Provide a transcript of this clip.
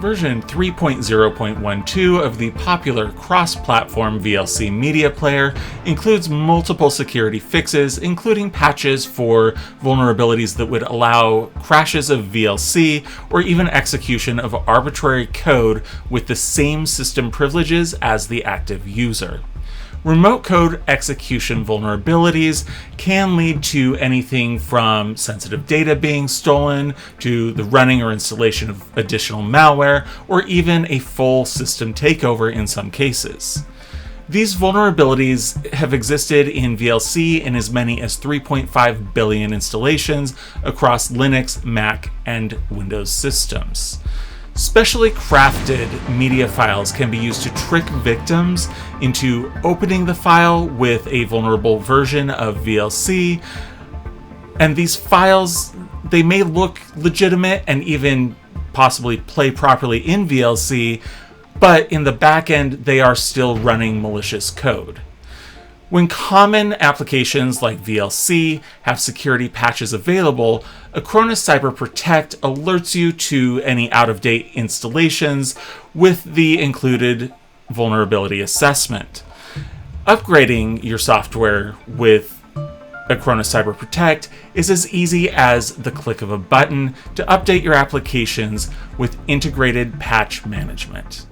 Version 3.0.12 of the popular cross-platform VLC Media Player includes multiple security fixes, including patches for vulnerabilities that would allow crashes of VLC or even execution of arbitrary code with the same system privileges as the active user. Remote code execution vulnerabilities can lead to anything from sensitive data being stolen to the running or installation of additional malware, or even a full system takeover in some cases. These vulnerabilities have existed in VLC in as many as 3.5 billion installations across Linux, Mac, and Windows systems. Specially crafted media files can be used to trick victims into opening the file with a vulnerable version of VLC. And these files, they may look legitimate and even possibly play properly in VLC, but in the back end, they are still running malicious code. When common applications like VLC have security patches available, Acronis Cyber Protect alerts you to any out-of-date installations with the included vulnerability assessment. Upgrading your software with Acronis Cyber Protect is as easy as the click of a button to update your applications with integrated patch management.